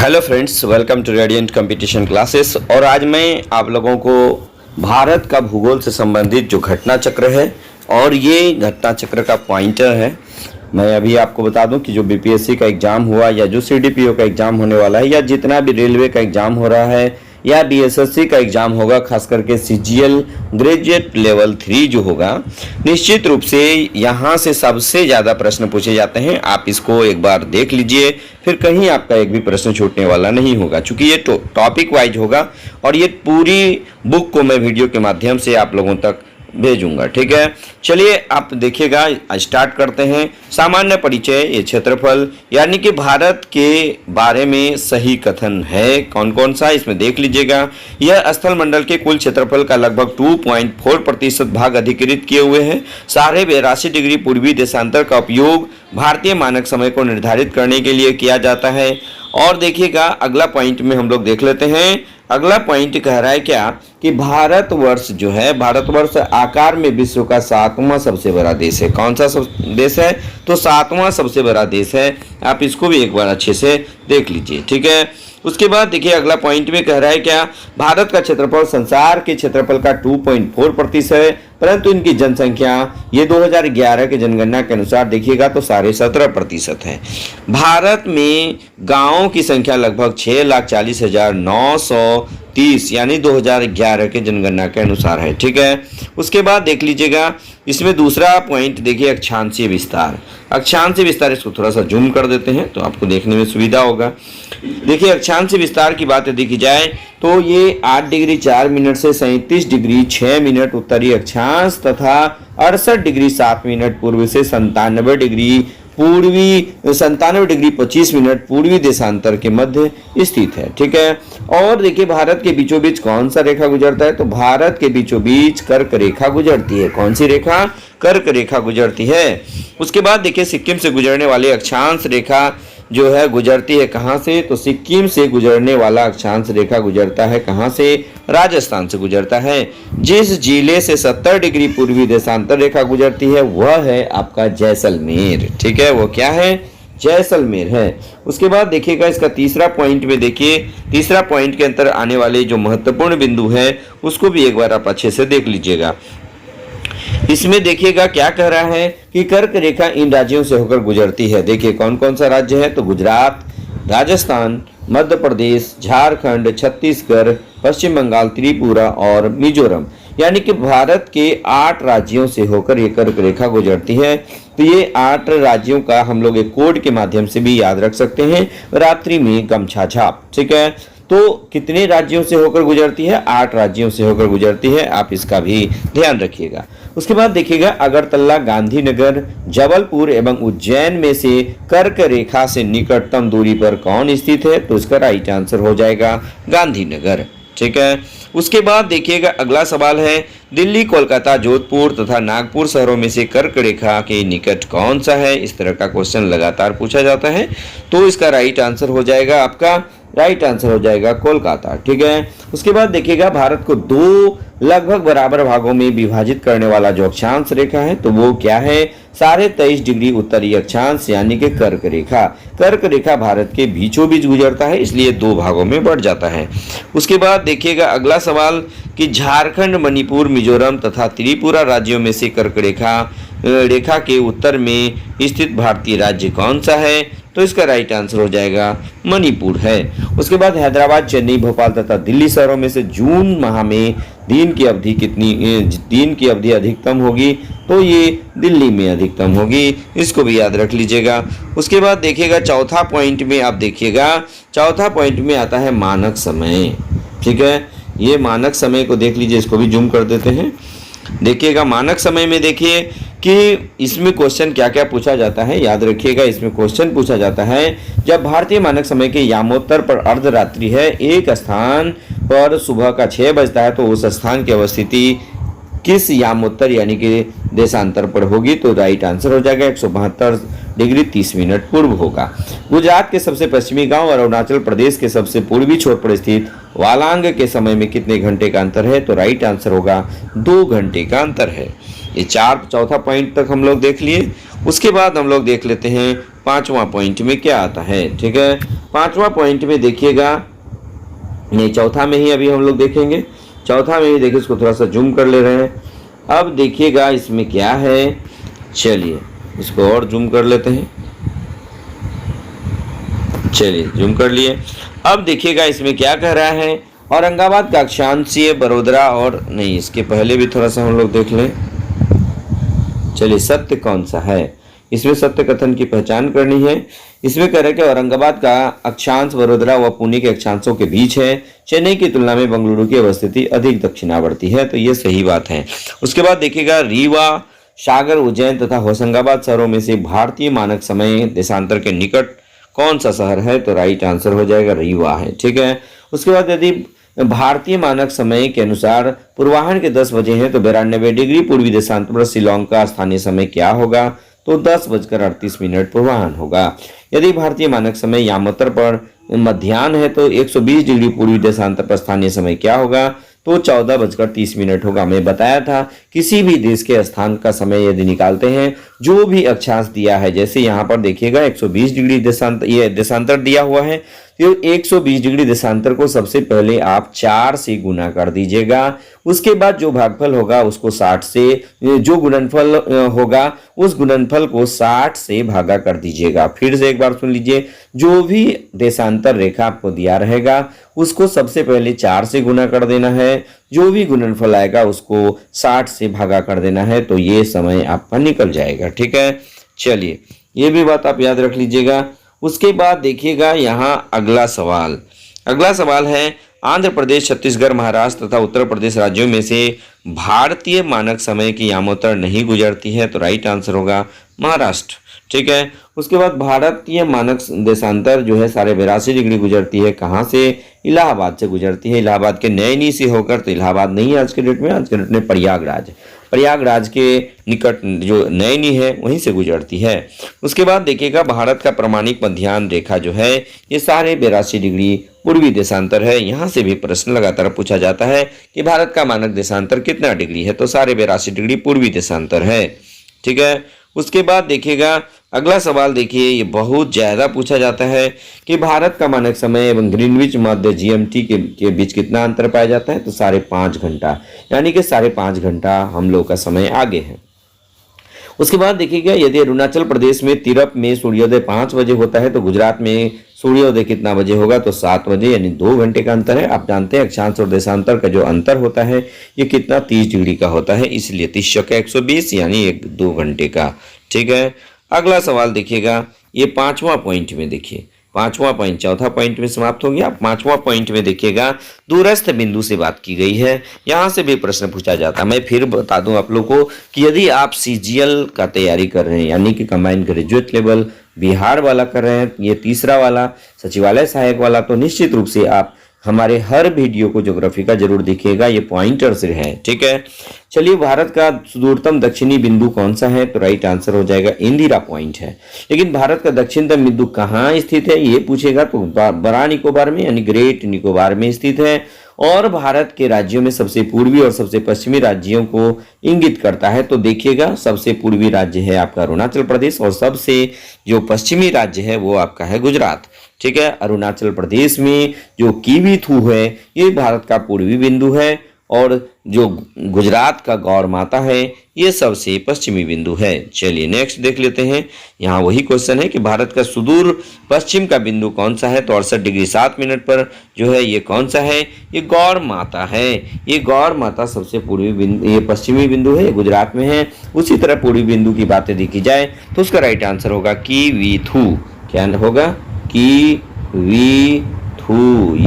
Hello friends, welcome to Radiant Competition Classes. और आज मैं आप लोगों को भारत का भूगोल से संबंधित जो घटना चक्र है और ये घटना चक्र का पॉइंटर है। मैं अभी आपको बता दूं कि जो बीपीएससी का एग्ज़ाम हुआ या जो सीडीपीओ का एग्ज़ाम होने वाला है या जितना भी रेलवे का एग्ज़ाम हो रहा है या बीएसएससी का एग्ज़ाम होगा, खास करके सीजीएल ग्रेजुएट लेवल 3 जो होगा, निश्चित रूप से यहाँ से सबसे ज़्यादा प्रश्न पूछे जाते हैं। आप इसको एक बार देख लीजिए, फिर कहीं आपका एक भी प्रश्न छूटने वाला नहीं होगा, क्योंकि ये टॉपिक वाइज होगा और ये पूरी बुक को मैं वीडियो के माध्यम से आप लोगों तक भेजूंगा। ठीक है, चलिए आप देखिएगा, स्टार्ट करते हैं। सामान्य परिचय, ये क्षेत्रफल यानी कि भारत के बारे में सही कथन है कौन कौन सा, इसमें देख लीजिएगा। यह स्थल मंडल के कुल क्षेत्रफल का लगभग 2.4% भाग अधिकृत किए हुए हैं। 82.5 डिग्री पूर्वी देशांतर का उपयोग भारतीय मानक समय को निर्धारित करने के लिए किया जाता है। और देखिएगा, अगला पॉइंट में हम लोग देख लेते हैं। अगला पॉइंट कह रहा है क्या कि भारतवर्ष जो है, भारतवर्ष आकार में विश्व का 7वां सबसे बड़ा देश है। कौन सा देश है? तो 7वां सबसे बड़ा देश है। आप इसको भी एक बार अच्छे से देख लीजिए। ठीक है, उसके बाद देखिए अगला पॉइंट में कह रहा है क्या, भारत का क्षेत्रफल संसार के क्षेत्रफल का 2.4% है, परंतु इनकी जनसंख्या ये 2011 के जनगणना के अनुसार देखिएगा तो 17.5% है। भारत में गांवों की संख्या लगभग 6,40,930 यानी 2011 के जनगणना के अनुसार है। ठीक है, उसके बाद देख लीजिएगा, इसमें दूसरा पॉइंट देखिए अक्षांशीय विस्तार। अक्षांशीय विस्तार, इसको थोड़ा सा जूम कर देते हैं तो आपको देखने में सुविधा होगा। देखिए अक्षांशीय विस्तार की बात देखी जाए तो ये 8 डिग्री 4 मिनट से 37 डिग्री 6 मिनट उत्तरी अक्षांश तथा 68 डिग्री 7 मिनट पूर्व से 97 डिग्री 25 मिनट पूर्वी देशांतर के मध्य स्थित है। ठीक है, और देखिए भारत के बीचों बीच कौन सा रेखा गुजरता है? तो भारत के बीचों बीच कर्क रेखा गुजरती है। कौन सी रेखा? कर्क रेखा गुजरती है। उसके बाद देखिए सिक्किम से गुजरने वाली अक्षांश रेखा जो है गुजरती है कहाँ से? तो सिक्किम से गुजरने वाला अक्षांश रेखा गुजरता है कहाँ से? राजस्थान से गुजरता है। जिस जिले से 70 डिग्री पूर्वी देशांतर रेखा गुजरती है वह है आपका जैसलमेर। ठीक है, वो क्या है? जैसलमेर है। उसके बाद देखिएगा इसका तीसरा पॉइंट में देखिए, तीसरा पॉइंट के अंदर आने वाले जो महत्वपूर्ण बिंदु है उसको भी एक बार आप अच्छे से देख लीजिएगा। इसमें देखिएगा क्या कह रहा है कि कर्क रेखा इन राज्यों से होकर गुजरती है। देखिए कौन कौन सा राज्य है? तो गुजरात, राजस्थान, मध्य प्रदेश, झारखंड, छत्तीसगढ़, पश्चिम बंगाल, त्रिपुरा और मिजोरम, यानी कि भारत के 8 राज्यों से होकर ये कर्क रेखा गुजरती है। तो ये 8 राज्यों का हम लोग एक कोड के माध्यम से भी याद रख सकते हैं, रात्रि में गमछा छाप। ठीक है, तो कितने राज्यों से होकर गुजरती है? 8 राज्यों से होकर गुजरती है। आप इसका भी ध्यान रखिएगा। उसके बाद देखिएगा अगरतला, गांधीनगर, जबलपुर एवं उज्जैन में से कर्क रेखा से निकटतम दूरी पर कौन स्थित है? तो इसका राइट आंसर हो जाएगा गांधीनगर। ठीक है, उसके बाद देखिएगा अगला सवाल है, दिल्ली, कोलकाता, जोधपुर तथा नागपुर शहरों में से कर्क रेखा के निकट कौन सा है? इस तरह का क्वेश्चन लगातार पूछा जाता है, तो इसका राइट आंसर हो जाएगा आपका, राइट आंसर हो जाएगा कोलकाता। ठीक है, उसके बाद देखिएगा भारत को 2 लगभग बराबर भागों में विभाजित करने वाला जो अक्षांश रेखा है तो वो क्या है? 23.5 डिग्री उत्तरी अक्षांश यानी कि कर्क रेखा। कर्क रेखा भारत के बीचों बीच गुजरता है, इसलिए 2 भागों में बढ़ जाता है। उसके बाद देखिएगा अगला सवाल कि झारखंड, मणिपुर, मिजोरम तथा त्रिपुरा राज्यों में से कर्क रेखा के उत्तर में स्थित भारतीय राज्य कौन सा है? तो इसका राइट आंसर हो जाएगा मणिपुर है। उसके बाद हैदराबाद, चेन्नई, भोपाल तथा दिल्ली शहरों में से जून माह में दिन की अवधि अधिकतम होगी? तो ये दिल्ली में अधिकतम होगी, इसको भी याद रख लीजिएगा। उसके बाद देखिएगा चौथा पॉइंट में आप देखिएगा, चौथा पॉइंट में आता है मानक समय। ठीक है, ये मानक समय को देख लीजिए, इसको भी जूम कर देते हैं। देखिएगा मानक समय में देखिए कि इसमें क्वेश्चन क्या क्या पूछा जाता है, याद रखिएगा। इसमें क्वेश्चन पूछा जाता है, जब भारतीय मानक समय के यामोत्तर पर अर्धरात्रि है, एक स्थान पर सुबह का 6 बजता है, तो उस स्थान की अवस्थिति किस यामोत्तर यानी कि देशांतर पर होगी? तो राइट आंसर हो जाएगा 172 डिग्री 30 मिनट पूर्व होगा। गुजरात के सबसे पश्चिमी गांव और अरुणाचल प्रदेश के सबसे पूर्वी छोर पर स्थित वालांग के समय में कितने घंटे का अंतर है? तो राइट आंसर होगा 2 घंटे का अंतर है। ये चौथा पॉइंट तक हम लोग देख लिए। उसके बाद हम लोग देख लेते हैं 5वां पॉइंट में क्या आता है। ठीक है, पांचवा पॉइंट में देखिएगा, नहीं चौथा में ही अभी हम लोग देखेंगे, चौथा में ही देखिए, इसको थोड़ा सा जूम कर ले रहे हैं। अब देखिएगा इसमें क्या है, चलिए इसको और जूम कर लेते हैं, चलिए जूम कर लिए। अब देखिएगा इसमें क्या कह रहा है, औरंगाबाद का अक्षांशीय बड़ोदरा, और नहीं इसके पहले भी थोड़ा सा हम लोग देख लें। चलिए सत्य कौन सा है, इसमें सत्य कथन की पहचान करनी है। इसमें कह रहे हैं कि औरंगाबाद का अक्षांश वडोदरा व पुणे के अक्षांशों के बीच है। चेन्नई की तुलना में बेंगलुरु की अवस्थिति अधिक दक्षिणावर्ती है, तो ये सही बात है। उसके बाद देखिएगा, रीवा, सागर, उज्जैन तथा होशंगाबाद शहरों में से भारतीय मानक समय देशांतर के निकट कौन सा शहर है, तो राइट आंसर हो जाएगा रीवा है। ठीक है। उसके बाद यदि भारतीय मानक समय के अनुसार पूर्वाह्न के 10 बजे हैं तो 92 डिग्री पूर्वी देशांतर पर शिलोंग का स्थानीय समय क्या होगा, तो 10:38 पूर्वाह्न होगा। यदि भारतीय मानक समय यामोत्तर पर मध्याह्न है तो 120 डिग्री पूर्वी देशांतर पर स्थानीय समय क्या होगा, तो 14:30 होगा। मैं बताया था किसी भी देश के स्थान का समय यदि निकालते हैं, जो भी अक्षांश दिया है, जैसे यहाँ पर देखिएगा 120 डिग्री देशांतर, ये देशांतर दिया हुआ है, तो 120 डिग्री देशांतर को सबसे पहले आप 4 से गुना कर दीजिएगा। उसके बाद जो भागफल होगा उसको 60 से, जो गुणनफल होगा उस गुणनफल को 60 से भागा कर दीजिएगा। फिर से एक बार सुन लीजिए, जो भी देशांतर रेखा आपको दिया रहेगा उसको सबसे पहले 4 से गुना कर देना है, जो भी गुणनफल आएगा उसको 60 से भागा कर देना है, तो ये समय आपका निकल जाएगा। ठीक है। चलिए ये भी बात आप याद रख लीजिएगा। उसके बाद देखिएगा यहाँ अगला सवाल है, आंध्र प्रदेश, छत्तीसगढ़, महाराष्ट्र तथा उत्तर प्रदेश राज्यों में से भारतीय मानक समय की यामोत्तर नहीं गुजरती है, तो राइट आंसर होगा महाराष्ट्र। ठीक है। उसके बाद भारतीय मानक देशांतर जो है 82.5 डिग्री गुजरती है, कहाँ से, इलाहाबाद से गुजरती है। इलाहाबाद के नैनी से होकर, तो इलाहाबाद नहीं है आज के डेट में, आज के डेट में प्रयागराज के निकट जो नैनी है वहीं से गुजरती है। उसके बाद देखिएगा, भारत का प्रमाणिक मध्याह्न रेखा जो है ये 82.5 डिग्री पूर्वी देशांतर है। यहाँ से भी प्रश्न लगातार पूछा जाता है कि भारत का मानक देशांतर कितना डिग्री है, तो 82.5 डिग्री पूर्वी देशांतर है। ठीक है। उसके बाद देखिएगा अगला सवाल, देखिए ये बहुत ज़्यादा पूछा जाता है कि भारत का मानक समय एवं ग्रीनविच मध्य जीएमटी के बीच कितना अंतर पाया जाता है, तो 5.5 घंटा, यानी कि 5.5 घंटा हम लोग का समय आगे है। उसके बाद देखिएगा, यदि अरुणाचल प्रदेश में तिरप में सूर्योदय 5 बजे होता है तो गुजरात में सूर्योदय कितना बजे होगा, तो 7 बजे, यानी 2 घंटे का अंतर है। आप जानते हैं अक्षांश और देशांतर का जो अंतर होता है ये कितना, 30 डिग्री का होता है, इसलिए 30 × 120 यानी 2 घंटे का। ठीक है। अगला सवाल देखिएगा, ये 5वां पॉइंट में देखिए, 5वां पॉइंट, चौथा पॉइंट में समाप्त हो गया। 5वां पॉइंट में देखिएगा, दूरस्थ बिंदु से बात की गई है, यहाँ से भी प्रश्न पूछा जाता है। मैं फिर बता दूं आप लोग को कि यदि आप सीजीएल का तैयारी कर रहे हैं, यानी कि कंबाइंड ग्रेजुएट लेवल बिहार वाला कर रहे हैं, ये तीसरा वाला सचिवालय सहायक वाला, तो निश्चित रूप से आप हमारे हर वीडियो को ज्योग्राफी का जरूर देखिएगा, ये पॉइंटर से है। ठीक है। चलिए, भारत का सुदूरतम दक्षिणी बिंदु कौन सा है, तो राइट आंसर हो जाएगा इंदिरा पॉइंट है। लेकिन भारत का दक्षिणतम बिंदु कहाँ स्थित है ये पूछेगा, तो बड़ा निकोबार में, यानी ग्रेट निकोबार में स्थित है। और भारत के राज्यों में सबसे पूर्वी और सबसे पश्चिमी राज्यों को इंगित करता है, तो देखिएगा सबसे पूर्वी राज्य है आपका अरुणाचल प्रदेश और सबसे जो पश्चिमी राज्य है वो आपका है गुजरात। ठीक है। अरुणाचल प्रदेश में जो किवीथू है ये भारत का पूर्वी बिंदु है, और जो गुजरात का गौर माता है ये सबसे पश्चिमी बिंदु है। चलिए नेक्स्ट देख लेते हैं। यहाँ वही क्वेश्चन है कि भारत का सुदूर पश्चिम का बिंदु कौन सा है, तो 68 डिग्री 7 मिनट पर जो है ये कौन सा है, ये गौर माता है। ये गौर माता सबसे पूर्वी बिंदु, ये पश्चिमी बिंदु है, गुजरात में है। उसी तरह पूर्वी बिंदु की बातें देखी जाए तो उसका राइट आंसर होगा किवीथू। क्या होगा, किवीथू,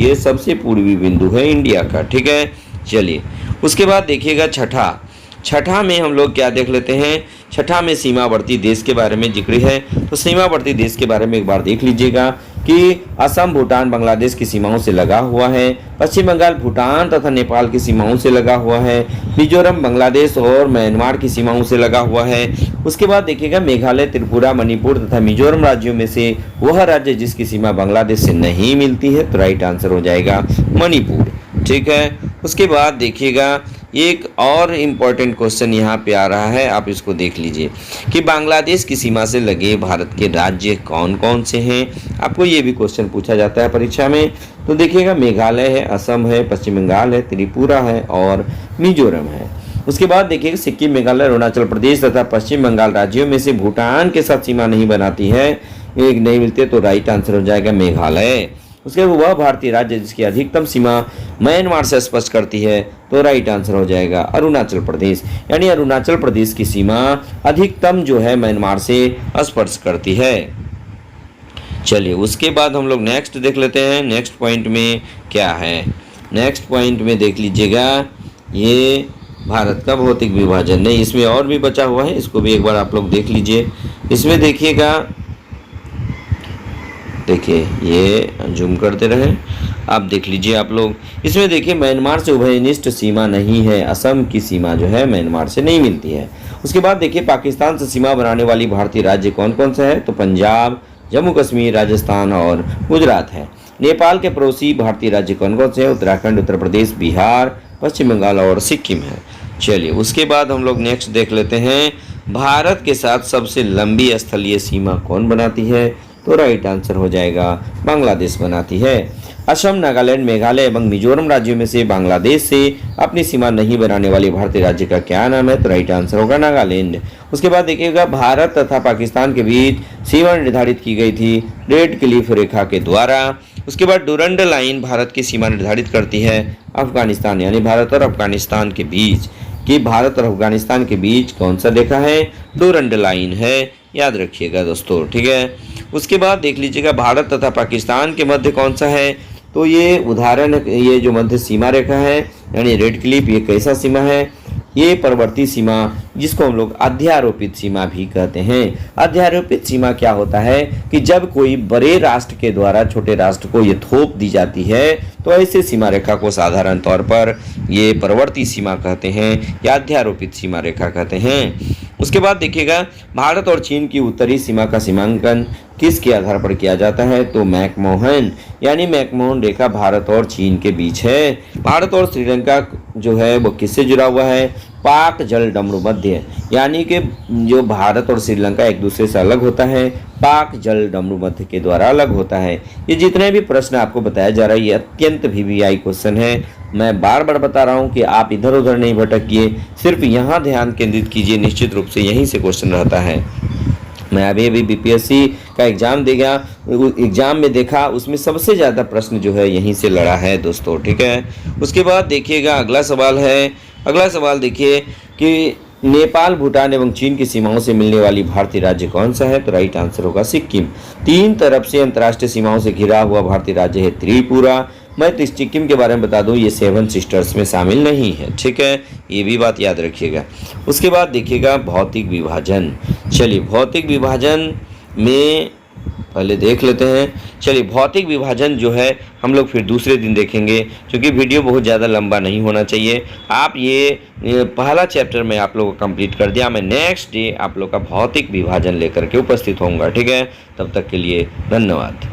ये सबसे पूर्वी बिंदु है इंडिया का। ठीक है। चलिए उसके बाद देखिएगा छठा में हम लोग क्या देख लेते हैं। छठा में सीमावर्ती देश के बारे में जिक्र है, तो सीमावर्ती देश के बारे में एक बार देख लीजिएगा कि असम, भूटान, बांग्लादेश की सीमाओं से लगा हुआ है। पश्चिम बंगाल भूटान तथा नेपाल की सीमाओं से लगा हुआ है। मिजोरम बांग्लादेश और म्यांमार की सीमाओं से लगा हुआ है। उसके बाद देखिएगा मेघालय, त्रिपुरा, मणिपुर तथा मिजोरम राज्यों में से वह राज्य जिसकी सीमा बांग्लादेश से नहीं मिलती है, तो राइट आंसर हो जाएगा मणिपुर। ठीक है। उसके बाद देखिएगा एक और इम्पॉर्टेंट क्वेश्चन यहाँ पे आ रहा है, आप इसको देख लीजिए कि बांग्लादेश की सीमा से लगे भारत के राज्य कौन कौन से हैं। आपको ये भी क्वेश्चन पूछा जाता है परीक्षा में। तो देखिएगा, मेघालय है, असम है, पश्चिम बंगाल है, त्रिपुरा है और मिजोरम है। उसके बाद देखिए, सिक्किम, मेघालय, अरुणाचल प्रदेश तथा पश्चिम बंगाल राज्यों में से भूटान के साथ सीमा नहीं बनाती है, एक नहीं मिलते, तो राइट आंसर हो जाएगा मेघालय। उसके बाद वह भारतीय राज्य जिसकी अधिकतम सीमा म्यांमार से स्पर्श करती है, तो राइट आंसर हो जाएगा अरुणाचल प्रदेश। यानी अरुणाचल प्रदेश की सीमा अधिकतम जो है म्यांमार से स्पर्श करती है। चलिए, उसके बाद हम लोग नेक्स्ट देख लेते हैं, नेक्स्ट पॉइंट में क्या है। नेक्स्ट पॉइंट में देख लीजिएगा, ये भारत का भौतिक विभाजन, नहीं इसमें और भी बचा हुआ है, इसको भी एक बार आप लोग देख लीजिए। इसमें देखिएगा, देखिए ये जूम करते रहे, आप देख लीजिए आप लोग। इसमें देखिए, म्यांमार से उभयनिष्ठ सीमा नहीं है, असम की सीमा जो है म्यांमार से नहीं मिलती है। उसके बाद देखिए, पाकिस्तान से सीमा बनाने वाली भारतीय राज्य कौन कौन सा है, तो पंजाब, जम्मू कश्मीर, राजस्थान और गुजरात है। नेपाल के पड़ोसी भारतीय राज्य कौन कौन से हैं, उत्तराखंड, उत्तर प्रदेश, बिहार, पश्चिम बंगाल और सिक्किम है। चलिए, उसके बाद हम लोग नेक्स्ट देख लेते हैं, भारत के साथ सबसे लंबी स्थलीय सीमा कौन बनाती है, तो राइट आंसर हो जाएगा बांग्लादेश बनाती है। असम, नागालैंड, मेघालय एवं मिजोरम राज्यों में से बांग्लादेश से अपनी सीमा नहीं बनाने वाले भारतीय राज्य का क्या नाम है, तो राइट आंसर होगा नागालैंड। उसके बाद देखिएगा, भारत तथा पाकिस्तान के बीच सीमा निर्धारित की गई थी रेड क्लिफ रेखा के द्वारा। उसके बाद डुरंड लाइन भारत की सीमा निर्धारित करती है अफगानिस्तान, यानी भारत और अफगानिस्तान के बीच, कि भारत और अफगानिस्तान के बीच कौन सा रेखा है, डुरंड लाइन है, याद रखिएगा दोस्तों, ठीक है। उसके बाद देख लीजिएगा, भारत तथा पाकिस्तान के मध्य कौन सा है, तो ये उदाहरण, ये जो मध्य सीमा रेखा है यानी रेड क्लिफ, ये कैसा सीमा है, ये परवर्ती सीमा, जिसको हम लोग अध्यारोपित सीमा भी कहते हैं। अध्यारोपित सीमा क्या होता है कि जब कोई बड़े राष्ट्र के द्वारा छोटे राष्ट्र को ये थोप दी जाती है, तो ऐसे सीमा रेखा को साधारण तौर पर ये परवर्ती सीमा कहते हैं या अध्यारोपित सीमा रेखा कहते हैं। उसके बाद देखिएगा, भारत और चीन की उत्तरी सीमा का सीमांकन किसके आधार पर किया जाता है, तो मैकमोहन, यानी मैकमोहन रेखा भारत और चीन के बीच है। भारत और श्रीलंका जो है वो किससे जुड़ा हुआ है, पाक जल डमरू मध्य, यानी कि जो भारत और श्रीलंका एक दूसरे से अलग होता है, पाक जल डमरू मध्य के द्वारा अलग होता है। ये जितने भी प्रश्न आपको बताया जा रहा है, ये अत्यंत VVI क्वेश्चन है। मैं बार बार बता रहा हूँ कि आप इधर उधर नहीं भटकिए, सिर्फ यहाँ ध्यान केंद्रित कीजिए, निश्चित रूप से यहीं से क्वेश्चन रहता है। मैं अभी BPSC का एग्जाम में देखा, उसमें सबसे ज़्यादा प्रश्न जो है यहीं से लड़ा है दोस्तों, ठीक है। उसके बाद देखिएगा, अगला सवाल है, अगला सवाल देखिए कि नेपाल, भूटान एवं चीन की सीमाओं से मिलने वाली भारतीय राज्य कौन सा है, तो राइट आंसर होगा सिक्किम। 3 तरफ से अंतर्राष्ट्रीय सीमाओं से घिरा हुआ भारतीय राज्य है त्रिपुरा। मैं तो इस सिक्किम के बारे में बता दूं, ये 7 सिस्टर्स में शामिल नहीं है, ठीक है, ये भी बात याद रखिएगा। उसके बाद देखिएगा, भौतिक विभाजन। चलिए, भौतिक विभाजन में पहले देख लेते हैं। चलिए, भौतिक विभाजन जो है हम लोग फिर दूसरे दिन देखेंगे, क्योंकि वीडियो बहुत ज़्यादा लंबा नहीं होना चाहिए। आप ये पहला चैप्टर में आप लोगों को कंप्लीट कर दिया, मैं नेक्स्ट डे आप लोग का भौतिक विभाजन लेकर के उपस्थित होऊंगा, ठीक है। तब तक के लिए धन्यवाद।